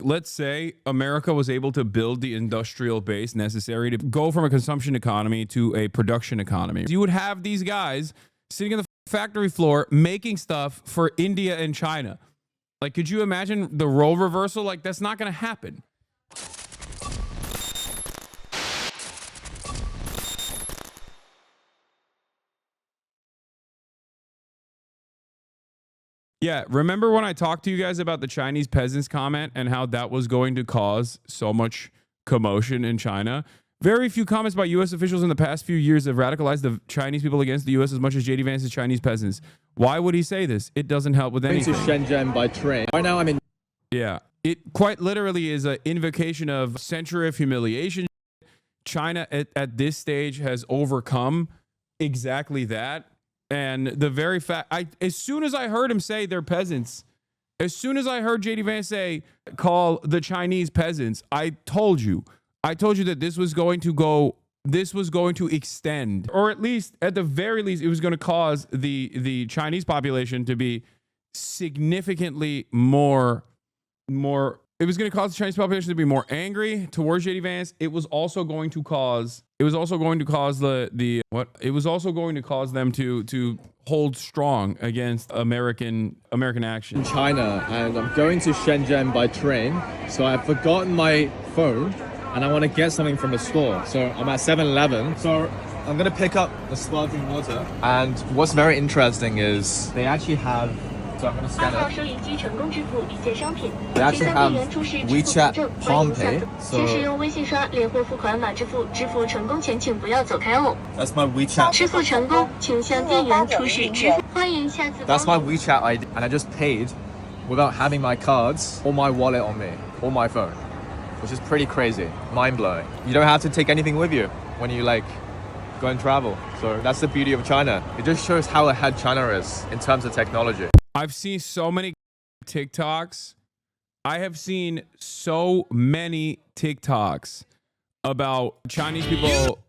let's say America was able to build the industrial base necessary to go from a consumption economy to a production economy. You would have these guys sitting on the factory floor making stuff for India and China. Like, could you imagine the role reversal? Like, that's not going to happen. Yeah, remember when I talked to you guys about the Chinese peasants comment and how that was going to cause so much commotion in China? Very few comments by U.S. officials in the past few years have radicalized the Chinese people against the U.S. as much as J.D. Vance's Chinese peasants. Why would he say this? It doesn't help with anything. To Shenzhen by train. Right now I'm in... Yeah, it quite literally is an invocation of a century of humiliation. China at this stage has overcome exactly that. And the very fact, as soon as I heard him say they're peasants, as soon as I heard JD Vance say, call the Chinese peasants, I told you that this was going to extend, or at least, at the very least, it was going to cause the Chinese population to be significantly more, it was going to cause the Chinese population to be more angry towards JD Vance. It was also going to cause them to hold strong against American action. In China, and I'm going to Shenzhen by train. So I've forgotten my phone and I want to get something from the store. So I'm at 7-Eleven. So I'm going to pick up the sparkling water. And what's very interesting is they actually have, so I'm going to scan it. They actually have WeChat Palm Pay. So that's my WeChat. That's my WeChat ID. And I just paid without having my cards or my wallet on me or my phone, which is pretty crazy, mind-blowing. You don't have to take anything with you when you go and travel. So that's the beauty of China. It just shows how ahead China is in terms of technology. I've seen so many TikToks. I have seen so many TikToks about Chinese people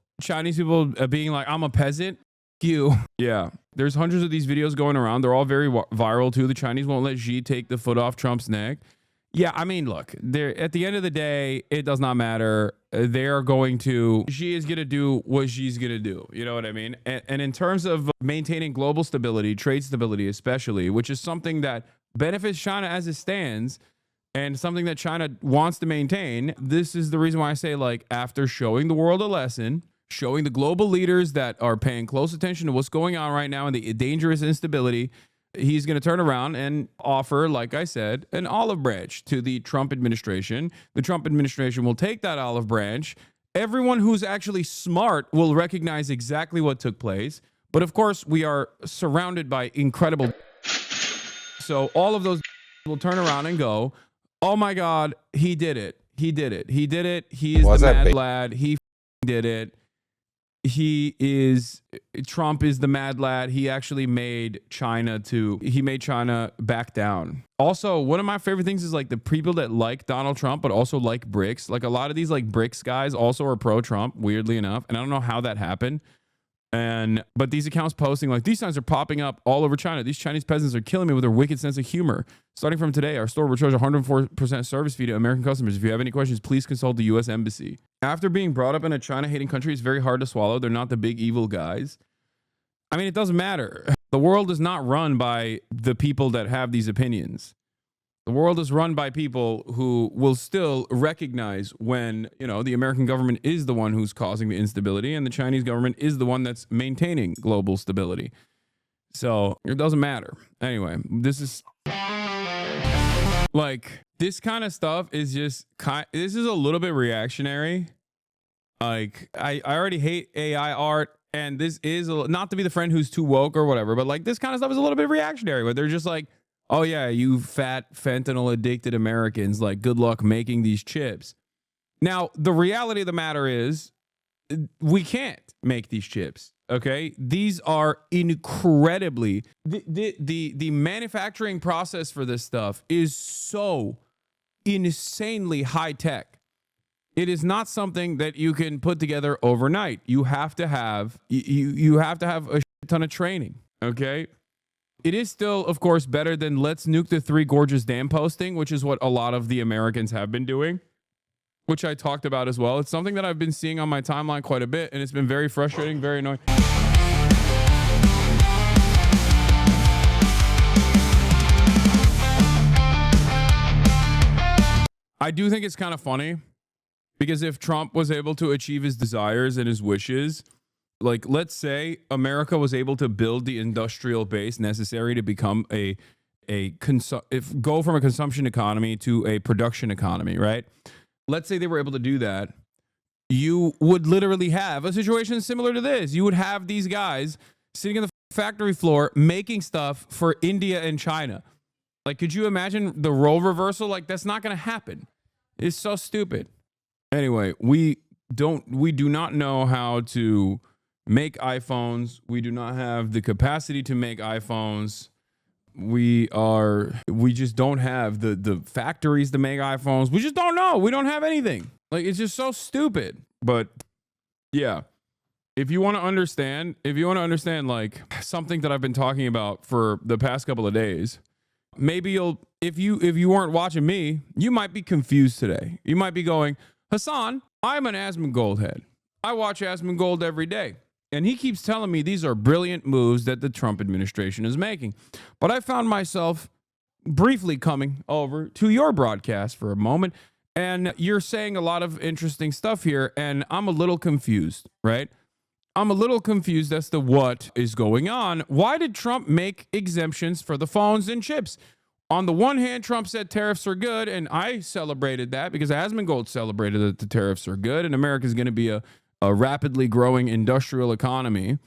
being like, I'm a peasant. You. Yeah. There's hundreds of these videos going around. They're all very viral too. The Chinese won't let Xi take the foot off Trump's neck. Yeah, I mean, look, at the end of the day, it does not matter. Xi is going to do what Xi's going to do. You know what I mean? And in terms of maintaining global stability, trade stability especially, which is something that benefits China as it stands and something that China wants to maintain, this is the reason why I say, after showing the world a lesson, showing the global leaders that are paying close attention to what's going on right now and the dangerous instability, he's going to turn around and offer, like I said, an olive branch to the Trump administration. The Trump administration will take that olive branch. Everyone who's actually smart will recognize exactly what took place. But of course, we are surrounded by incredible. So all of those will turn around and go, oh my God, he did it. He did it. He did it. He is the mad lad. He did it. Trump is the mad lad. He actually made China back down. Also, one of my favorite things is the people that like Donald Trump, but also like BRICS. A lot of these BRICS guys also are pro-Trump, weirdly enough. And I don't know how that happened. But these accounts posting these signs are popping up all over China. These Chinese peasants are killing me with their wicked sense of humor. Starting from today, our store will charge 104% service fee to American customers. If you have any questions, please consult the U.S. Embassy. After being brought up in a China-hating country, it's very hard to swallow. They're not the big evil guys. I mean, it doesn't matter. The world is not run by the people that have these opinions. The world is run by people who will still recognize when, the American government is the one who's causing the instability and the Chinese government is the one that's maintaining global stability. So it doesn't matter. Anyway, this is this kind of stuff is just this is a little bit reactionary. I already hate AI art, and this is not to be the friend who's too woke or whatever, but this kind of stuff is a little bit reactionary where they're just oh yeah, you fat fentanyl addicted Americans, good luck making these chips. Now, the reality of the matter is we can't make these chips. Okay. These are incredibly, the manufacturing process for this stuff is so insanely high tech. It is not something that you can put together overnight. You have to have, you have to have a ton of training. Okay. It is still, of course, better than let's nuke the Three Gorges Dam posting, which is what a lot of the Americans have been doing, which I talked about as well. It's something that I've been seeing on my timeline quite a bit, and it's been very frustrating, very annoying. I do think it's kind of funny because if Trump was able to achieve his desires and his wishes, like let's say America was able to build the industrial base necessary to become go from a consumption economy to a production economy, right? Let's say they were able to do that. You would literally have a situation similar to this. You would have these guys sitting on the factory floor making stuff for India and China. Like, could you imagine the role reversal? Like, that's not going to happen. It's so stupid. Anyway, we do not know how to make iPhones. We do not have the capacity to make iPhones. We just don't have the factories to make iPhones. We just don't know. We don't have anything. Like, it's just so stupid. But yeah, if you want to understand like something that I've been talking about for the past couple of days, maybe if you weren't watching me, you might be confused today. You might be going, Hasan, I'm an Asmongold head. I watch Asmongold every day. And he keeps telling me these are brilliant moves that the Trump administration is making. But I found myself briefly coming over to your broadcast for a moment, and you're saying a lot of interesting stuff here, and I'm a little confused, right? I'm a little confused as to what is going on. Why did Trump make exemptions for the phones and chips? On the one hand, Trump said tariffs are good, and I celebrated that because Asmongold celebrated that the tariffs are good, and America is going to be a rapidly growing industrial economy.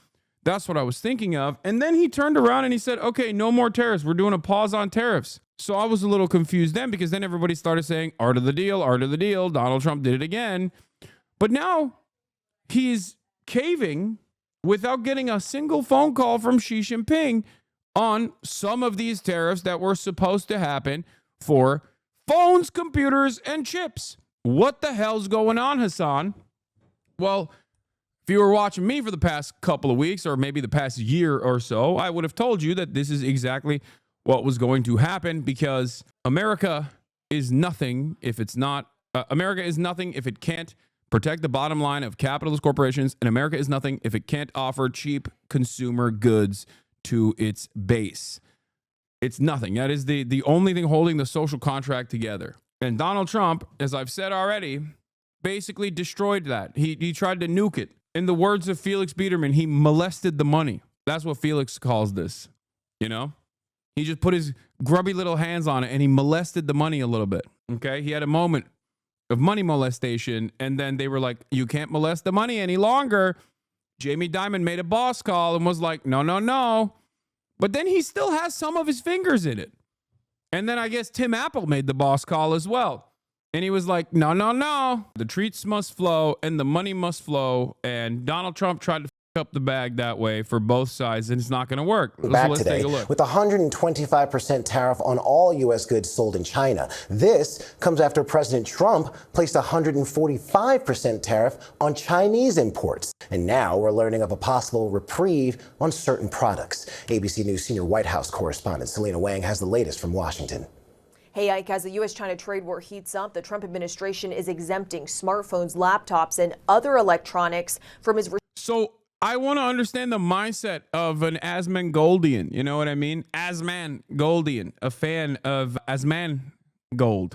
That's what I was thinking of. And then he turned around and he said, okay, no more tariffs. We're doing a pause on tariffs. So I was a little confused then because then everybody started saying, art of the deal, art of the deal. Donald Trump did it again. But now he's caving without getting a single phone call from Xi Jinping on some of these tariffs that were supposed to happen for phones, computers, and chips. What the hell's going on, Hasan? Well, if you were watching me for the past couple of weeks or maybe the past year or so, I would have told you that this is exactly what was going to happen because America is nothing if it's not, America is nothing if it can't protect the bottom line of capitalist corporations, and America is nothing if it can't offer cheap consumer goods to its base. It's nothing. That is the only thing holding the social contract together. And Donald Trump, as I've said already, basically destroyed that. He tried to nuke it. In the words of Felix Biederman, he molested the money. That's what Felix calls this, you know? He just put his grubby little hands on it and he molested the money a little bit, okay? He had a moment of money molestation and then they were like, you can't molest the money any longer. Jamie Dimon made a boss call and was like, no, no, no. But then he still has some of his fingers in it. And then I guess Tim Apple made the boss call as well. And he was like, no, no, no. The treats must flow and the money must flow. And Donald Trump tried to f up the bag that way for both sides, and it's not going to work. Back today with a 125% tariff on all U.S. goods sold in China. This comes after President Trump placed a 145% tariff on Chinese imports. And now we're learning of a possible reprieve on certain products. ABC News senior White House correspondent Selena Wang has the latest from Washington. Hey, Ike, as the U.S.-China trade war heats up, the Trump administration is exempting smartphones, laptops, and other electronics from his... So I want to understand the mindset of an Asmongoldian. You know what I mean? Asmongoldian, a fan of Asmongold.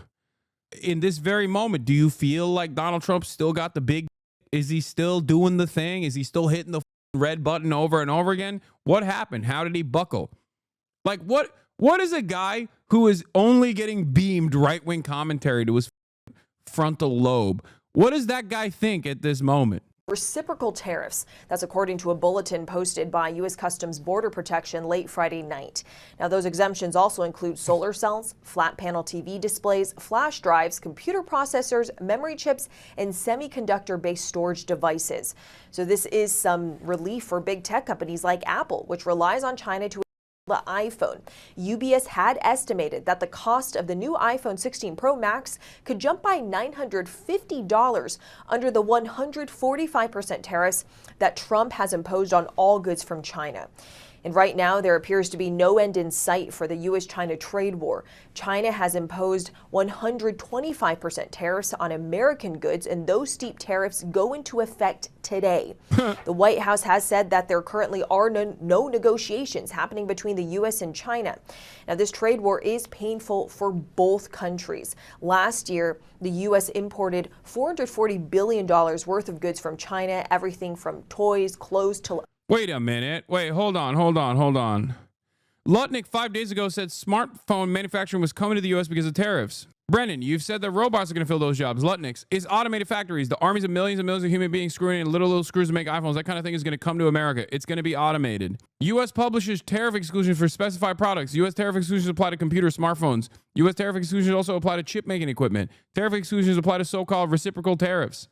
In this very moment, do you feel like Donald Trump still got the big... Is he still doing the thing? Is he still hitting the red button over and over again? What happened? How did he buckle? Like, what is a guy who is only getting beamed right-wing commentary to his frontal lobe? What does that guy think at this moment? Reciprocal tariffs. That's according to a bulletin posted by U.S. Customs Border Protection late Friday night. Now, those exemptions also include solar cells, flat panel TV displays, flash drives, computer processors, memory chips, and semiconductor-based storage devices. So this is some relief for big tech companies like Apple, which relies on China to the iPhone. UBS had estimated that the cost of the new iPhone 16 Pro Max could jump by $950 under the 145% tariffs that Trump has imposed on all goods from China. And right now, there appears to be no end in sight for the U.S.-China trade war. China has imposed 125% tariffs on American goods, and those steep tariffs go into effect today. The White House has said that there currently are no negotiations happening between the U.S. and China. Now, this trade war is painful for both countries. Last year, the U.S. imported $440 billion worth of goods from China, everything from toys, clothes to... Wait a minute. Wait, hold on. Lutnick 5 days ago said smartphone manufacturing was coming to the U.S. because of tariffs. Brennan, you've said that robots are going to fill those jobs. Lutnick's is automated factories. The armies of millions and millions of human beings screwing in little screws to make iPhones. That kind of thing is going to come to America. It's going to be automated. U.S. publishes tariff exclusions for specified products. U.S. tariff exclusions apply to computer smartphones. U.S. tariff exclusions also apply to chip making equipment. Tariff exclusions apply to so-called reciprocal tariffs.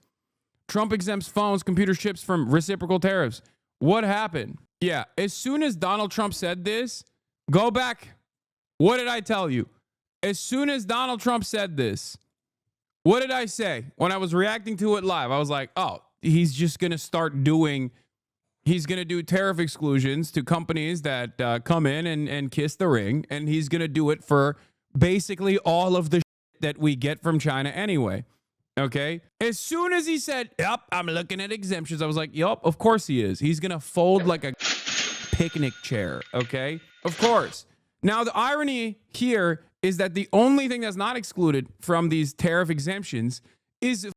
Trump exempts phones, computer chips from reciprocal tariffs. What happened? Yeah, as soon as Donald Trump said this, go back. What did I tell you? As soon as Donald Trump said this, what did I say when I was reacting to it live? I was like, oh, he's just going to do tariff exclusions to companies that come in and kiss the ring. And he's going to do it for basically all of the shit that we get from China anyway. Okay. As soon as he said, yep, I'm looking at exemptions, I was like, yep, of course he is. He's going to fold like a picnic chair. Okay. Of course. Now, the irony here is that the only thing that's not excluded from these tariff exemptions is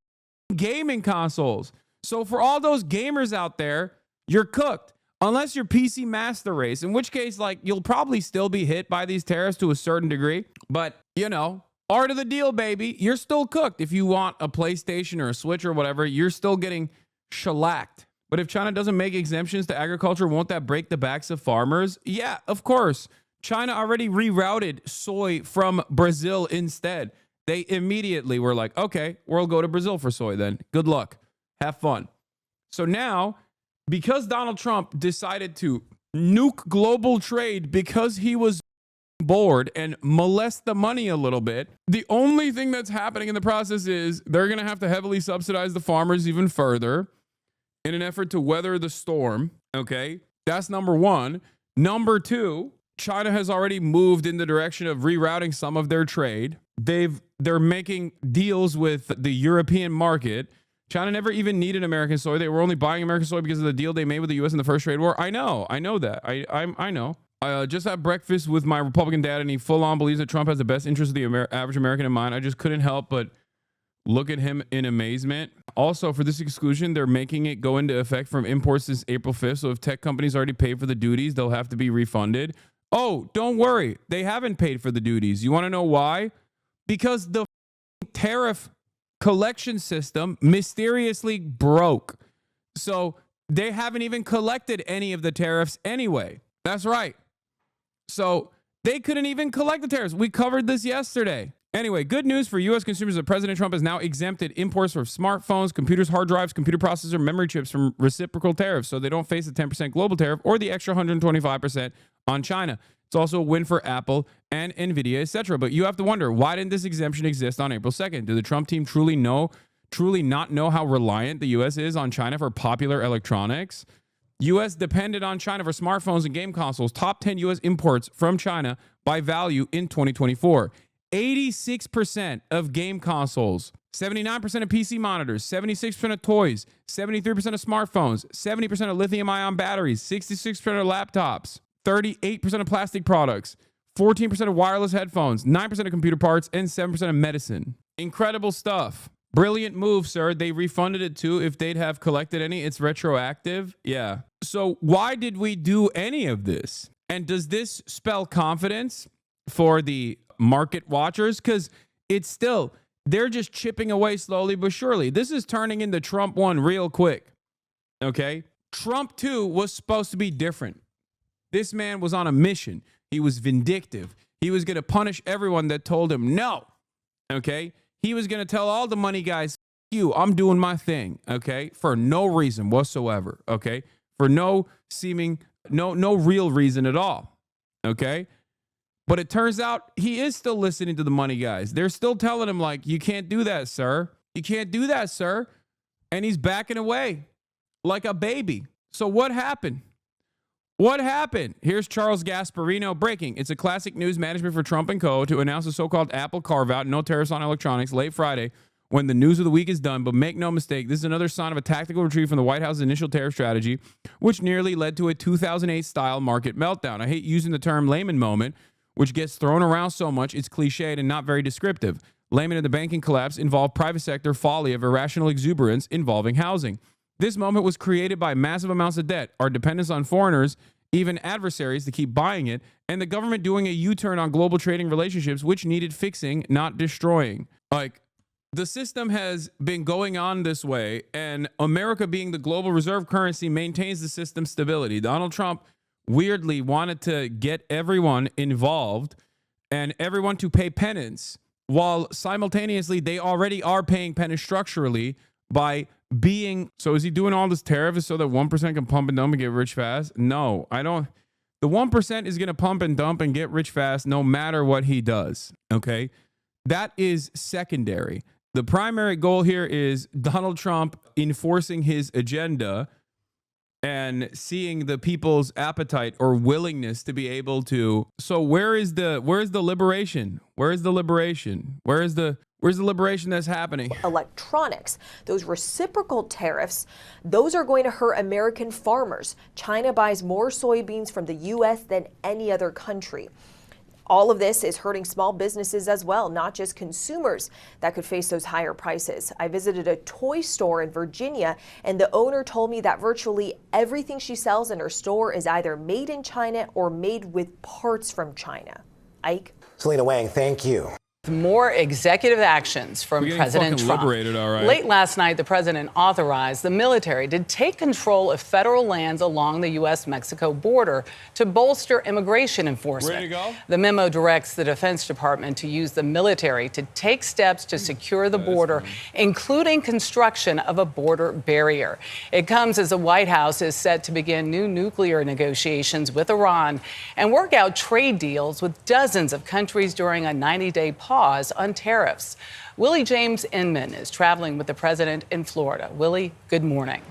gaming consoles. So for all those gamers out there, you're cooked. Unless you're PC master race, in which case, like, you'll probably still be hit by these tariffs to a certain degree. But, you know, art of the deal, baby. You're still cooked. If you want a PlayStation or a Switch or whatever, you're still getting shellacked. But if China doesn't make exemptions to agriculture, won't that break the backs of farmers? Yeah, of course. China already rerouted soy from Brazil instead. They immediately were like, okay, we'll go to Brazil for soy then. Good luck. Have fun. So now, because Donald Trump decided to nuke global trade because he was bored and molest the money a little bit, the only thing that's happening in the process is they're going to have to heavily subsidize the farmers even further in an effort to weather the storm. Okay, that's number one. Number two, China has already moved in the direction of rerouting some of their trade. They're making deals with the European market. China never even needed American soy. They were only buying American soy because of the deal they made with the U.S. in the first trade war. I know that. I know. I just had breakfast with my Republican dad, and he full on believes that Trump has the best interest of the average American in mind. I just couldn't help but look at him in amazement. Also, for this exclusion, they're making it go into effect from imports since April 5th. So if tech companies already paid for the duties, they'll have to be refunded. Oh, don't worry. They haven't paid for the duties. You want to know why? Because the tariff collection system mysteriously broke. So they haven't even collected any of the tariffs anyway. That's right. So they couldn't even collect the tariffs. We covered this yesterday. Anyway, good news for U.S. consumers that President Trump has now exempted imports for smartphones, computers, hard drives, computer processor, memory chips from reciprocal tariffs, so they don't face the 10% global tariff or the extra 125% on China. It's also a win for Apple and Nvidia, etc. But you have to wonder, why didn't this exemption exist on April 2nd? Did the Trump team truly not know how reliant the U.S. is on China for popular electronics? U.S. depended on China for smartphones and game consoles. Top 10 U.S. imports from China by value in 2024. 86% of game consoles, 79% of PC monitors, 76% of toys, 73% of smartphones, 70% of lithium-ion batteries, 66% of laptops, 38% of plastic products, 14% of wireless headphones, 9% of computer parts, and 7% of medicine. Incredible stuff. Brilliant move, sir. They refunded it too if they'd have collected any. It's retroactive. Yeah. So why did we do any of this? And does this spell confidence for the market watchers? Because they're just chipping away slowly but surely. This is turning into Trump 1 real quick. Okay? Trump 2 was supposed to be different. This man was on a mission. He was vindictive. He was going to punish everyone that told him no. Okay? He was going to tell all the money guys, you, I'm doing my thing. Okay? For no reason whatsoever. Okay? For no real reason at all. Okay? But it turns out he is still listening to the money guys. They're still telling him, like, you can't do that, sir. You can't do that, sir. And he's backing away like a baby. So what happened? What happened? Here's Charles Gasparino breaking. It's a classic news management for Trump and co. to announce a so-called Apple carve-out, no tariffs on electronics, late Friday when the news of the week is done. But make no mistake, this is another sign of a tactical retreat from the White House's initial tariff strategy, which nearly led to a 2008-style market meltdown. I hate using the term layman moment, which gets thrown around so much, it's cliched and not very descriptive. Layman in the banking collapse involved private sector folly of irrational exuberance involving housing. This moment was created by massive amounts of debt, our dependence on foreigners, even adversaries to keep buying it, and the government doing a U-turn on global trading relationships, which needed fixing, not destroying. Like, the system has been going on this way, and America being the global reserve currency maintains the system's stability. Donald Trump weirdly wanted to get everyone involved and everyone to pay penance, while simultaneously they already are paying penance structurally by being. So is he doing all this tariff so that 1% can pump and dump and get rich fast? No, I don't. The 1% is going to pump and dump and get rich fast no matter what he does. Okay. That is secondary. The primary goal here is Donald Trump enforcing his agenda and seeing the people's appetite or willingness to be able to. So where is the liberation? Where is the liberation? Where's the liberation that's happening? Electronics, those reciprocal tariffs, those are going to hurt American farmers. China buys more soybeans from the U.S. than any other country. All of this is hurting small businesses as well, not just consumers that could face those higher prices. I visited a toy store in Virginia, and the owner told me that virtually everything she sells in her store is either made in China or made with parts from China. Ike? Selena Wang, thank you. More executive actions from President Trump. Liberated, all right. Late last night, the president authorized the military to take control of federal lands along the U.S.-Mexico border to bolster immigration enforcement. Ready to go? The memo directs the Defense Department to use the military to take steps to secure the border, including construction of a border barrier. It comes as the White House is set to begin new nuclear negotiations with Iran and work out trade deals with dozens of countries during a 90-day pause on tariffs. Willie James Inman is traveling with the president in Florida. Willie, good morning.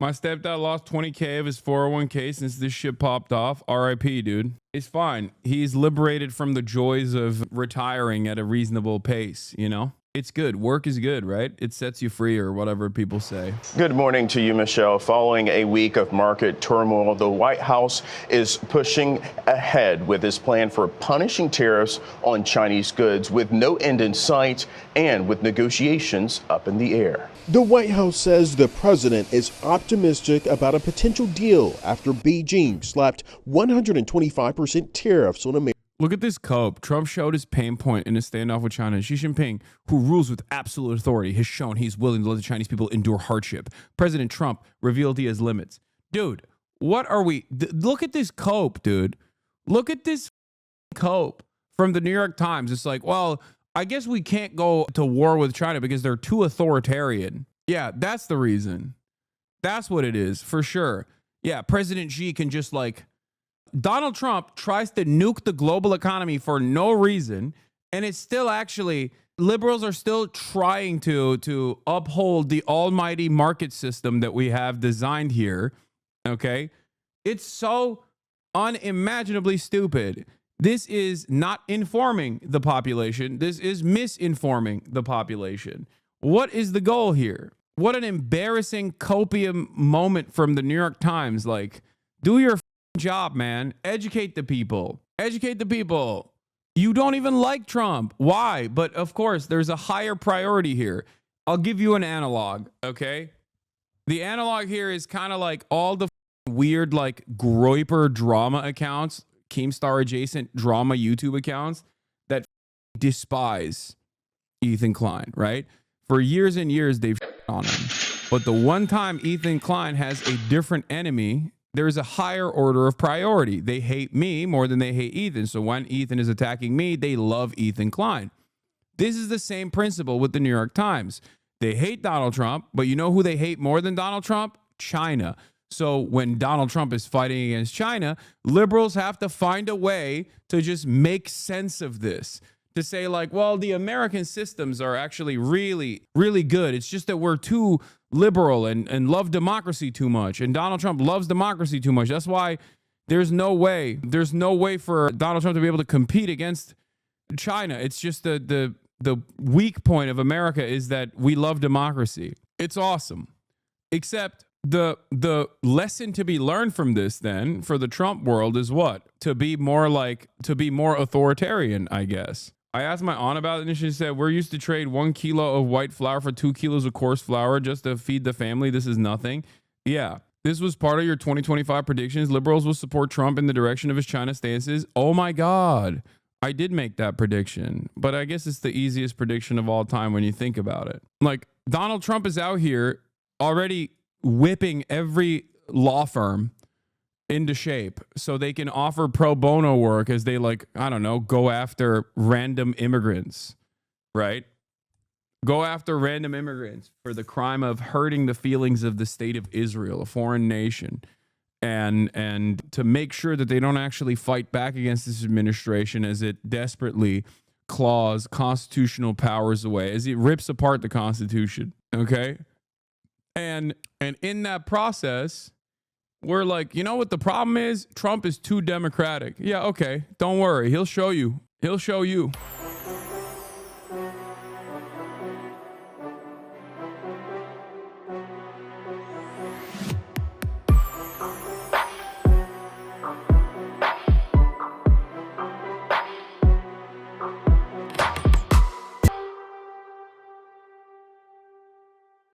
My stepdad lost 20K of his 401k since this shit popped off. RIP, dude. It's fine. He's liberated from the joys of retiring at a reasonable pace, you know? It's good. Work is good, right? It sets you free, or whatever people say. Good morning to you, Michelle. Following a week of market turmoil, the White House is pushing ahead with its plan for punishing tariffs on Chinese goods with no end in sight and with negotiations up in the air. The White House says the president is optimistic about a potential deal after Beijing slapped 125% tariffs on America. Look at this cope. Trump showed his pain point in his standoff with China. Xi Jinping, who rules with absolute authority, has shown he's willing to let the Chinese people endure hardship. President Trump revealed he has limits. Dude, what are we? Look at this cope, dude. Look at this cope from the New York Times. It's like, well, I guess we can't go to war with China because they're too authoritarian. Yeah, that's the reason. That's what it is, for sure. Yeah, President Xi can just like... Donald Trump tries to nuke the global economy for no reason, and it's still actually, liberals are still trying to uphold the almighty market system that we have designed here, okay? It's so unimaginably stupid. This is not informing the population. This is misinforming the population. What is the goal here? What an embarrassing copium moment from the New York Times. Like, do your job, man. Educate the people. Educate the people. You don't even like Trump. Why? But of course, there's a higher priority here. I'll give you an analog, okay? The analog here is kind of like all the weird, like, Groyper drama accounts, Keemstar adjacent drama YouTube accounts that despise Ethan Klein, right? For years and years, they've on him. But the one time Ethan Klein has a different enemy, there's a higher order of priority. They hate me more than they hate Ethan. So when Ethan is attacking me, they love Ethan Klein. This is the same principle with the New York Times. They hate Donald Trump, but you know who they hate more than Donald Trump? China. So when Donald Trump is fighting against China, liberals have to find a way to just make sense of this. To say like, well, the American systems are actually really, really good. It's just that we're too liberal and love democracy too much. And Donald Trump loves democracy too much. That's why There's no way. There's no way for Donald Trump to be able to compete against China. It's just the weak point of America is that we love democracy. It's awesome. Except the lesson to be learned from this then for the Trump world is what? To be more authoritarian, I guess. I asked my aunt about it and she said, we're used to trade 1 kilo of white flour for 2 kilos of coarse flour just to feed the family. This is nothing. Yeah. This was part of your 2025 predictions. Liberals will support Trump in the direction of his China stances. Oh my God. I did make that prediction, but I guess it's the easiest prediction of all time when you think about it. Like, Donald Trump is out here already whipping every law firm into shape so they can offer pro bono work as they, like, I don't know, go after random immigrants, right? Go after random immigrants for the crime of hurting the feelings of the state of Israel, a foreign nation, and to make sure that they don't actually fight back against this administration as it desperately claws constitutional powers away, as it rips apart the Constitution, okay? And in that process, we're like, you know what the problem is? Trump is too democratic. Yeah, okay, don't worry. He'll show you. He'll show you.